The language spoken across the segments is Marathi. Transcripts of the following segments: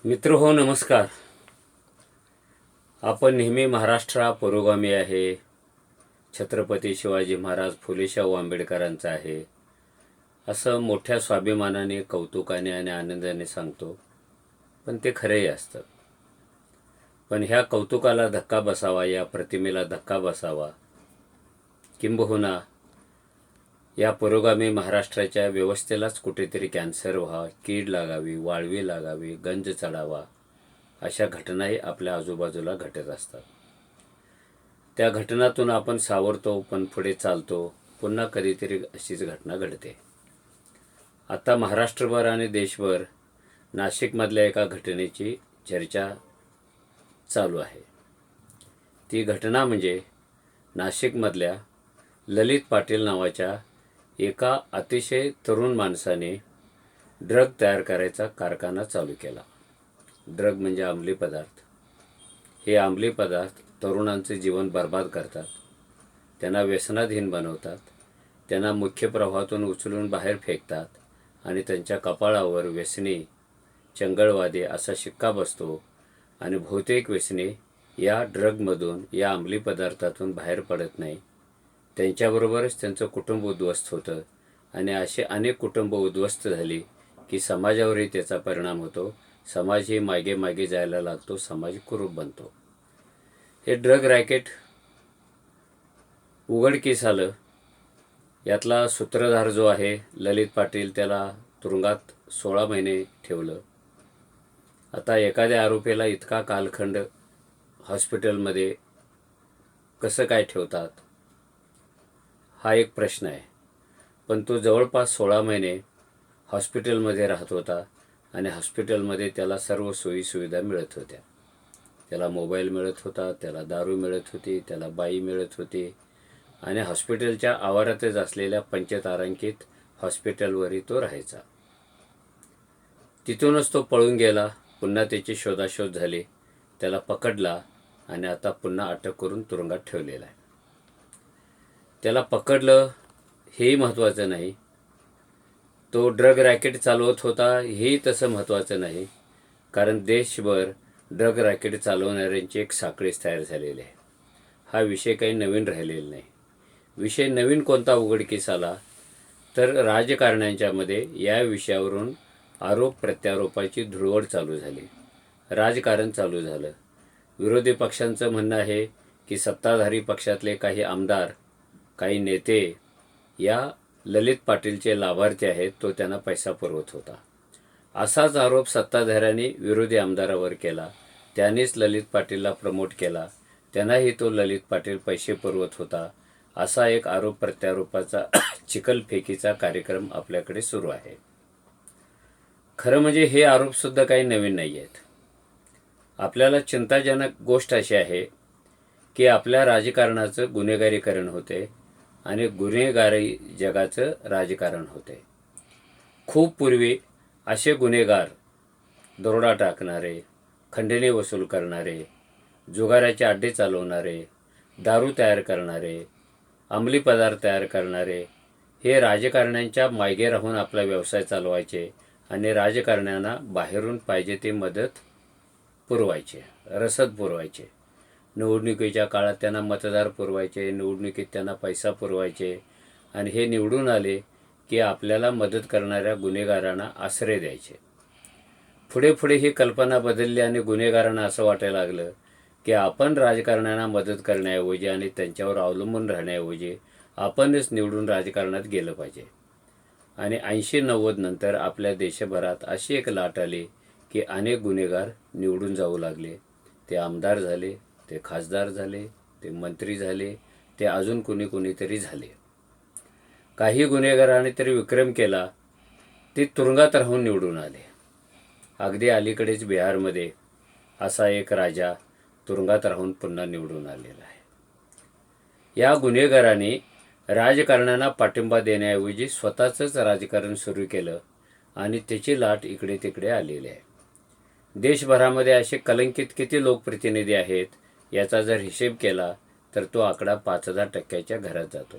मित्रहो नमस्कार. आपण नेहमी महाराष्ट्र हा पुरोगामी आहे, छत्रपती शिवाजी महाराज फुले शाहू आंबेडकरांचा आहे असं मोठ्या स्वाभिमानाने, कौतुकाने आणि आनंदाने सांगतो. पण ते खरंही असतं. पण ह्या कौतुकाला धक्का बसावा, या प्रतिमेला धक्का बसावा, किंबहुना या पुरोगामी महाराष्ट्राच्या व्यवस्थेलाच कुठेतरी कॅन्सर व्हावा, कीड लागावी, वाळवी लागावी, गंज चढावा, अशा घटनाही आपल्या आजूबाजूला घटत असतात. त्या घटनातून आपण सावरतो, पण पुढे चालतो. पुन्हा कधीतरी अशीच घटना घडते. आता महाराष्ट्रभर आणि देशभर नाशिकमधल्या एका घटनेची चर्चा चालू आहे. ती घटना म्हणजे नाशिकमधल्या ललित पाटील नावाच्या एका अतिशय तरुण माणसाने ड्रग तयार करायचा कारखाना चालू केला. ड्रग म्हणजे अंमली पदार्थ. हे अंमली पदार्थ तरुणांचे जीवन बर्बाद करतात, त्यांना व्यसनाधीन बनवतात, त्यांना मुख्य प्रवाहातून उचलून बाहेर फेकतात आणि त्यांच्या कपाळावर व्यसनी, चंगळवादी असा शिक्का बसतो आणि बहुतेक व्यसनी या ड्रगमधून, या अंमली पदार्थातून बाहेर पडत नाही. त्यांच्याबरोबरच त्यांचं कुटुंब उद्ध्वस्त होतं आणि असे अनेक कुटुंब उद्ध्वस्त झाली की समाजावरही त्याचा परिणाम होतो. समाजही मागे मागे जायला लागतो, समाज कुरूप बनतो. हे ड्रग रॅकेट उघडकीस आलं. यातला सूत्रधार जो आहे ललित पाटील, त्याला तुरुंगात 16 महिने ठेवलं. आता एखाद्या आरोपीला इतका कालखंड हॉस्पिटलमध्ये कसं काय ठेवतात, हा एक प्रश्न आहे. पण तो जवळपास 16 महिने हॉस्पिटलमध्ये राहत होता आणि हॉस्पिटलमध्ये त्याला सर्व सोयीसुविधा मिळत होत्या. त्याला मोबाईल मिळत होता, त्याला दारू मिळत होती, त्याला बाई मिळत होती आणि हॉस्पिटलच्या आवारातच असलेल्या पंचतारांकित हॉस्पिटलवरही तो राहायचा. तिथूनच तो पळून गेला. पुन्हा त्याची शोधाशोध झाली, त्याला पकडला आणि आता पुन्हा अटक करून तुरुंगात ठेवलेला आहे. त्याला पकडलं हेही महत्त्वाचं नाही, तो ड्रग रॅकेट चालवत होता हेही तसं महत्त्वाचं नाही, कारण देशभर ड्रग रॅकेट चालवणाऱ्यांची एक साखळीच तयार झालेली आहे. हा विषय काही नवीन राहिलेला नाही. विषय नवीन कोणता उघडकीस आला तर राजकारण्यांच्यामध्ये या विषयावरून आरोप प्रत्यारोपाची धुळवड चालू झाली, राजकारण चालू झालं. विरोधी पक्षांचं म्हणणं आहे की सत्ताधारी पक्षातले काही आमदार, काही नेते या ललित पाटीलचे लाभार्थी आहेत, तो त्यांना पैसा पुरवत होता. असाच आरोप सत्ताधाऱ्यांनी विरोधी आमदारावर केला. त्यांनीच ललित पाटीलला प्रमोट केला, त्यांनाही तो ललित पाटील पैसे पुरवत होता. असा एक आरोप प्रत्यारोपाचा चिखलफेकीचा कार्यक्रम आपल्याकडे सुरू आहे. खरं म्हणजे हे आरोपसुद्धा काही नवीन नाही आहेत. आपल्याला चिंताजनक गोष्ट अशी आहे की आपल्या राजकारणाचं गुन्हेगारीकरण होते आणि गुन्हेगारी जगाचं राजकारण होते. खूप पूर्वी असे गुन्हेगार, दरोडा टाकणारे, खंडणी वसूल करणारे, जुगाराचे अड्डे चालवणारे, दारू तयार करणारे, अंमली पदार्थ तयार करणारे हे राजकारण्यांच्या मागे राहून आपला व्यवसाय चालवायचे आणि राजकारण्यांना बाहेरून पाहिजे ती मदत पुरवायचे, रसद पुरवायचे. निवडणुकीच्या काळात त्यांना मतदार पुरवायचे, निवडणुकीत त्यांना पैसा पुरवायचे आणि हे निवडून आले की आपल्याला मदत करणाऱ्या गुन्हेगारांना आश्रय द्यायचे. पुढे पुढे ही कल्पना बदलली आणि गुन्हेगारांना असं वाटायला लागलं की आपण राजकारण्यांना मदत करण्याऐवजी आणि त्यांच्यावर अवलंबून राहण्याऐवजी आपणच निवडून राजकारणात गेलं पाहिजे. आणि 80-90 नंतर आपल्या देशभरात अशी एक लाट आली की अनेक गुन्हेगार निवडून जाऊ लागले. ते आमदार झाले, ते खासदार झाले, ते मंत्री झाले, ते अजून कुणीतरी झाले. काही गुन्हेगारांनी तरी विक्रम केला, ते तुरुंगात राहून निवडून आले. अगदी अलीकडेच बिहारमध्ये असा एक राजा तुरुंगात राहून पुन्हा निवडून आलेला आहे. या गुन्हेगारांनी राजकारण्यांना पाठिंबा देण्याऐवजी स्वतःचंच राजकारण सुरू केलं आणि त्याची लाट इकडे तिकडे आलेली आहे. देशभरामध्ये असे कलंकित किती लोकप्रतिनिधी आहेत याचा जर हिशेब केला तर तो आकडा 5,000% घरात जातो.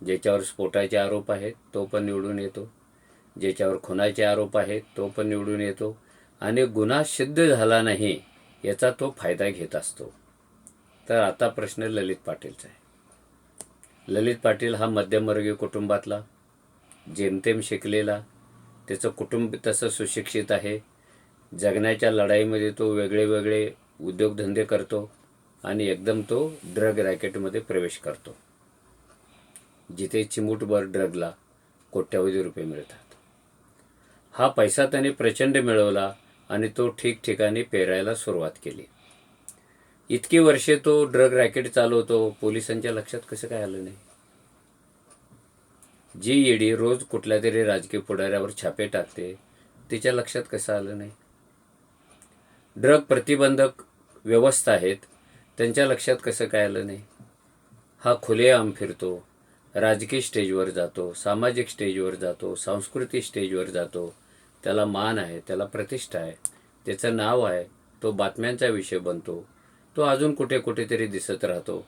ज्याच्यावर स्फोटाचे आरोप आहेत तो पण निवडून येतो, ज्याच्यावर खुनाचे आरोप आहेत तो पण निवडून येतो आणि गुन्हा सिद्ध झाला नाही याचा तो फायदा घेत असतो. तर आता प्रश्न ललित पाटीलचा आहे. ललित पाटील हा मध्यमवर्गीय कुटुंबातला, जेमतेम शिकलेला, त्याचं कुटुंब तसं सुशिक्षित आहे. जगण्याच्या लढाईमध्ये तो वेगळे वेगळे उद्योगधंदे करतो आणि एकदम तो ड्रग रॅकेटमध्ये प्रवेश करतो, जिथे चिमूटभर ड्रगला कोट्यावधी रुपये मिळतात. हा पैसा त्याने प्रचंड मिळवला आणि तो ठिकठिकाणी पेरायला सुरुवात केली. इतकी वर्षे तो ड्रग रॅकेट चालवतो, पोलिसांच्या लक्षात कसं काय आलं नाही? जी ईडी रोज कुठल्या तरी राजकीय पुढाऱ्यावर छापे टाकते, तिच्या लक्षात कसं आलं नाही? ड्रग प्रतिबंधक व्यवस्था आहेत, त्यांच्या लक्षात कसं काय आलं नाही? हा खुलेआम फिरतो, राजकीय स्टेजवर जातो, सामाजिक स्टेजवर जातो, सांस्कृतिक स्टेजवर जातो. त्याला मान आहे, त्याला प्रतिष्ठा आहे, त्याचं नाव आहे, तो बातम्यांचा विषय बनतो. तो अजून कुठे कुठेतरी दिसत राहतो,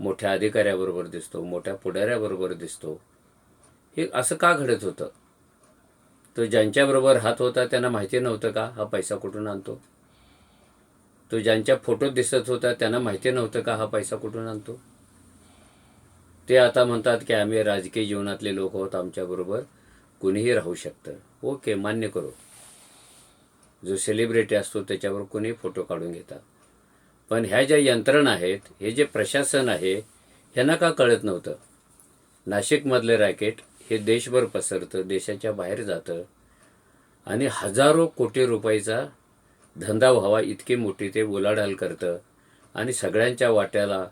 मोठ्या अधिकाऱ्याबरोबर दिसतो, मोठ्या पुढाऱ्याबरोबर दिसतो. हे असं का घडत होतं? तो ज्यांच्याबरोबर राहत होता त्यांना माहिती नव्हतं का हा पैसा कुठून आणतो? तो ज्यांच्या फोटोत दिसत होता त्यांना माहिती नव्हतं का हा पैसा कुठून आणतो? ते आता म्हणतात की आम्ही राजकीय जीवनातले लोक आहोत, आमच्याबरोबर कुणीही राहू शकतं. ओके, मान्य करू. जो सेलिब्रिटी असतो त्याच्यावर कोणी फोटो काढून घेतात. पण ह्या ज्या यंत्रणा आहेत, हे जे प्रशासन आहे, ह्यांना का कळत नव्हतं? नाशिकमधलं रॅकेट हे देशभर पसरतं, देशाच्या बाहेर जातं आणि हजारो कोटी रुपयाचा धंदा व्हावा इतकी मोठी ते उलाढाल करतं आणि सगळ्यांच्या वाट्याला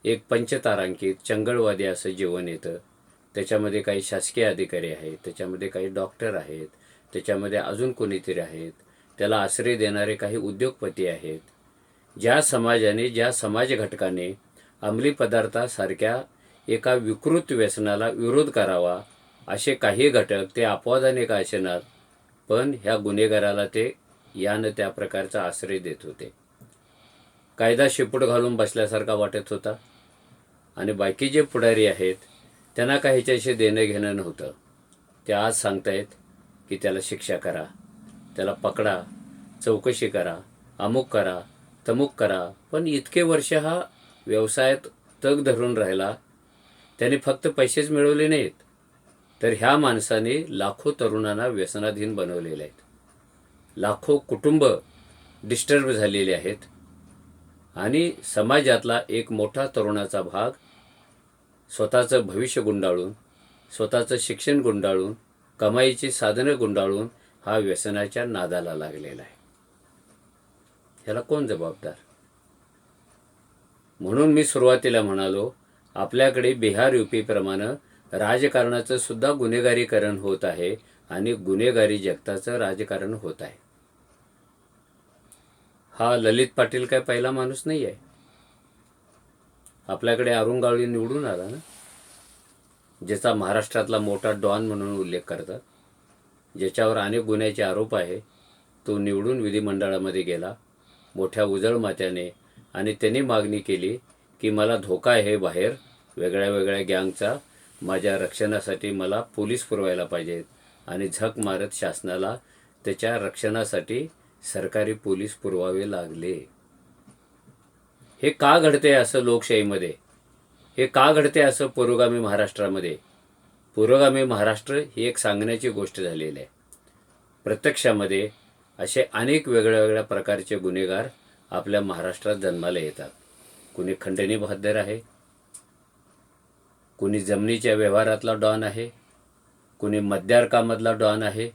एक पंचतारांकित चंगळवादी असं जेवण येतं. त्याच्यामध्ये काही शासकीय अधिकारी आहेत, त्याच्यामध्ये काही डॉक्टर आहेत, त्याच्यामध्ये अजून कोणीतरी आहेत, त्याला आश्रय देणारे काही उद्योगपती आहेत. ज्या समाजाने, ज्या समाज घटकाने अंमली पदार्थासारख्या एका विकृत व्यसनाला विरोध करावा, असे काही घटक ते अपवादाने का असेनात, पण ह्या गुन्हेगाराला ते यानं त्या प्रकारचा आश्रय देत होते. कायदा शेपूट घालून बसल्यासारखा वाटत होता आणि बाकी जे पुढारी आहेत त्यांना काही ह्याच्याशी देणं घेणं नव्हतं. ते आज सांगतायत की त्याला शिक्षा करा, त्याला पकडा, चौकशी करा, अमुक करा, तमुक करा. पण इतके वर्ष हा व्यवसायात तग धरून राहिला, त्याने फक्त पैसेच मिळवले नाहीत, तर ह्या माणसाने लाखो तरुणांना व्यसनाधीन बनवलेले आहेत. लाखो कुटुंब डिस्टर्ब झालेले आहेत आणि समाजातला एक मोठा तरुणाचा भाग स्वतःचं भविष्य गुंडाळून, स्वतःचं शिक्षण गुंडाळून, कमाईची साधनं गुंडाळून हा व्यसनाच्या नादाला लागलेला आहे. ह्याला कोण जबाबदार? म्हणून मी सुरुवातीला म्हणालो, आपल्याकडे बिहार UP प्रमाणे राजकारणाचं सुद्धा गुन्हेगारीकरण होत आहे आणि गुन्हेगारी जगताचं राजकारण होत आहे. हा ललित पाटील काय पहिला माणूस नाही आहे. आपल्याकडे अरुण गवळी निवडून आला ना, ज्याचा महाराष्ट्रातला मोठा डॉन म्हणून उल्लेख करतात, ज्याच्यावर अनेक गुन्ह्याचे आरोप आहे. तो निवडून विधिमंडळामध्ये गेला मोठ्या उजळ मात्याने आणि त्यांनी मागणी केली की मला धोका आहे बाहेर वेगळ्या वेगळ्या गँगचा, माझ्या रक्षणासाठी मला पोलीस पुरवायला पाहिजेत आणि झक मारत शासनाला त्याच्या रक्षणासाठी सरकारी पोलीस पुरवावे लागले. हे का घडते असं लोकशाहीमध्ये? हे का घडते असं पुरोगामी महाराष्ट्रामध्ये? पुरोगामी महाराष्ट्र ही एक सांगण्याची गोष्ट झालेली आहे. प्रत्यक्षामध्ये असे अनेक वेगळ्या वेगळ्या प्रकारचे गुन्हेगार आपल्या महाराष्ट्रात जन्माला येतात. कुणी खंडणी बहाद्दर आहे, कुणी जमिनीच्या व्यवहारातला डॉन आहे, कुणी मद्यार्कामधला डॉन आहे,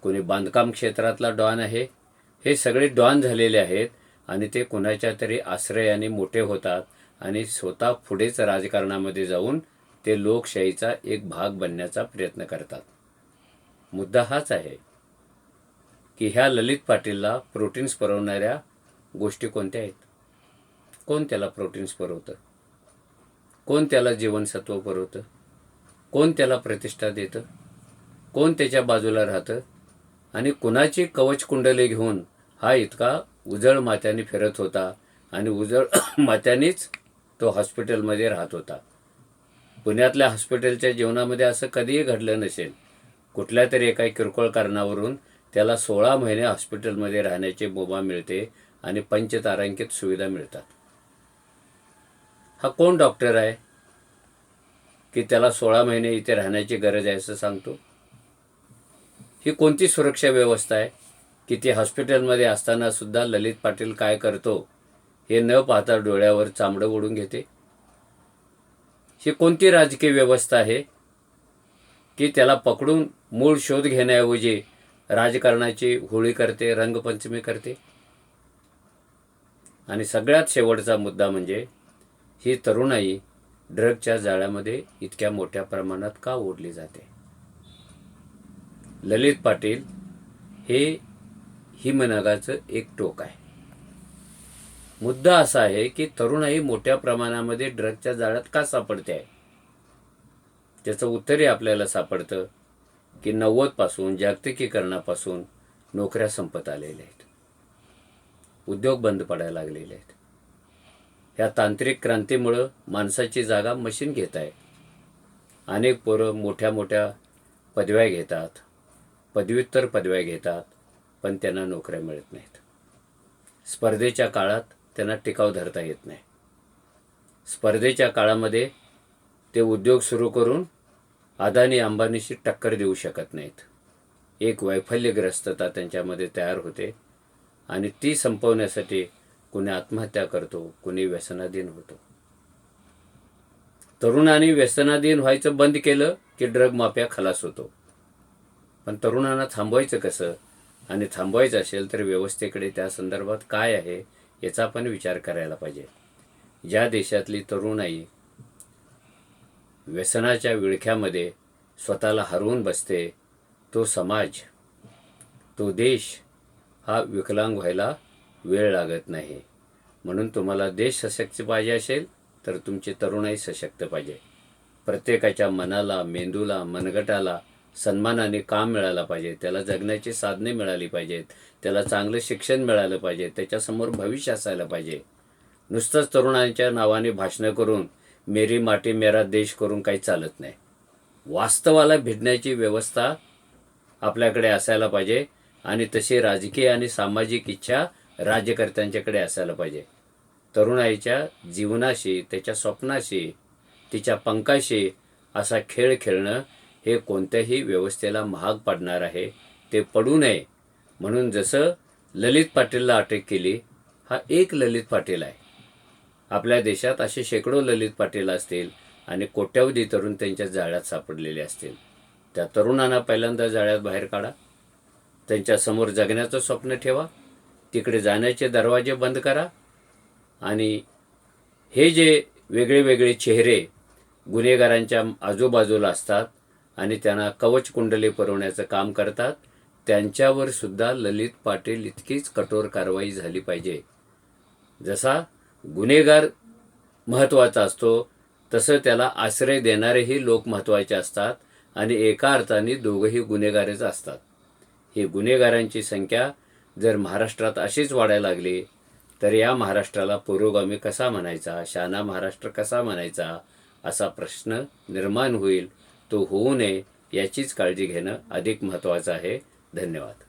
कुणी बांधकाम क्षेत्रातला डॉन आहे. हे सगळे डॉन झालेले आहेत आणि ते कुणाच्या तरी आश्रयाने मोठे होतात आणि स्वतः पुढेच राजकारणामध्ये जाऊन ते लोकशाहीचा एक भाग बनण्याचा प्रयत्न करतात. मुद्दा हाच आहे की ह्या ललित पाटीलला प्रोटीन्स पुरवणाऱ्या गोष्टी कोणत्या आहेत? कोण त्याला प्रोटीन्स पुरवतं? कोण त्याला जीवनसत्व पुरवतं? कोण त्याला प्रतिष्ठा देतं? कोण त्याच्या बाजूला राहतं? आणि कुणाची कवचकुंडले घेऊन हा इतका उजळ मात्याने फिरत होता आणि उजळ मात्यानेच तो हॉस्पिटलमध्ये राहत होता. पुण्यातल्या हॉस्पिटलच्या जीवनामध्ये असं कधीही घडलं नसेल. कुठल्या तरी एका किरकोळ कारणावरून त्याला 16 महिने हॉस्पिटलमध्ये राहण्याची मुभा मिळते आणि पंचतारांकित सुविधा मिळतात. हा कोण डॉक्टर आहे की त्याला 16 महिने इथे राहण्याची गरज आहे असं सांगतो? ही कोणती सुरक्षा व्यवस्था आहे की ती हॉस्पिटलमध्ये असताना सुद्धा ललित पाटील काय करतो हे न पाहता डोळ्यावर चामडं ओढून घेते? ही कोणती राजकीय व्यवस्था आहे की त्याला पकडून मूळ शोध घेण्याऐवजी राजकारणाची होळी करते, रंगपंचमी करते? आणि सगळ्यात शेवटचा मुद्दा म्हणजे ही तरुणाई ड्रगच्या जाळ्यामध्ये इतक्या मोठ्या प्रमाणात का ओढली जाते? ललित पाटील हे हिमनगाचं एक टोक आहे. मुद्दा असा आहे की तरुणाई मोठ्या प्रमाणामध्ये ड्रगच्या जाळ्यात का सापडते आहे? त्याचं उत्तरही आपल्याला सापडतं की 90 पासून जागतिकीकरणापासून नोकऱ्या संपत आलेल्या आहेत, उद्योग बंद पडायला लागलेले आहेत. ह्या तांत्रिक क्रांतीमुळं माणसाची जागा मशीन घेत आहे. अनेक पोरं मोठ्या मोठ्या पदव्या घेतात, पदव्युत्तर पदव्या घेतात, पण त्यांना नोकऱ्या मिळत नाहीत. स्पर्धेच्या काळात त्यांना टिकाव धरता येत नाही. स्पर्धेच्या काळामध्ये ते उद्योग सुरू करून अदानी अंबानीशी टक्कर देऊ शकत नाहीत. एक वैफल्यग्रस्तता त्यांच्यामध्ये तयार होते आणि ती संपवण्यासाठी कुणी आत्महत्या करतो, कुणी व्यसनाधीन होतो. तरुणांनी व्यसनाधीन व्हायचं बंद केलं की ड्रग माफिया खलास होतो. पण तरुणांना थांबवायचं कसं? आणि थांबवायचं असेल तर व्यवस्थेकडे त्या संदर्भात काय आहे याचा आपण विचार करायला पाहिजे. ज्या देशातली तरुणाई व्यसनाच्या विळख्यामध्ये स्वतःला हरवून बसते, तो समाज, तो देश हा विकलांग व्हायला वेळ लागत नाही. म्हणून तुम्हाला देश सशक्त पाहिजे असेल तर तुमची तरुणाई सशक्त पाहिजे. प्रत्येकाच्या मनाला, मेंदूला, मनगटाला सन्मानाने काम मिळालं पाहिजे. त्याला जगण्याची साधने मिळाली पाहिजेत. त्याला चांगलं शिक्षण मिळालं पाहिजे. त्याच्यासमोर भविष्य असायला पाहिजे. नुसतंच तरुणांच्या नावाने भाषणं करून मेरी माटी मेरा देश करून काही चालत नाही. वास्तवाला भिडण्याची व्यवस्था आपल्याकडे असायला पाहिजे आणि तशी राजकीय आणि सामाजिक इच्छा राज्यकर्त्यांच्याकडे असायला पाहिजे. तरुणाईच्या जीवनाशी, त्याच्या स्वप्नाशी, तिच्या पंखाशी असा खेळ खेळणं हे कोणत्याही व्यवस्थेला महाग पडणार आहे. ते पडू नये म्हणून जसं ललित पाटीलला अटक केली, हा एक ललित पाटील आहे. आपल्या देशात असे शेकडो ललित पाटील असतील आणि कोट्यावधी तरुण त्यांच्या जाळ्यात सापडलेले असतील. त्या तरुणांना पहिल्यांदा जाळ्यात बाहेर काढा. त्यांच्यासमोर जगण्याचं स्वप्न ठेवा. तिकडे जाण्याचे दरवाजे बंद करा. आणि हे जे वेगळे वेगळे चेहरे गुन्हेगारांच्या आजूबाजूला असतात आणि त्यांना कवच कुंडले पुरवण्याचं काम करतात, त्यांच्यावर सुद्धा ललित पाटील इतकीच कठोर कारवाई झाली पाहिजे. जसा गुन्हेगार महत्त्वाचा असतो तसं त्याला आश्रय देणारेही लोक महत्त्वाचे असतात आणि एका अर्थाने दोघंही गुन्हेगारच असतात. ही गुन्हेगारांची संख्या जर महाराष्ट्रात अशीच वाढायला लागली तर या महाराष्ट्राला पुरोगामी कसा म्हणायचा, शहाणा महाराष्ट्र कसा म्हणायचा असा प्रश्न निर्माण होईल. तो होऊ नये याचीच काळजी घेणं अधिक महत्त्वाचं आहे. धन्यवाद.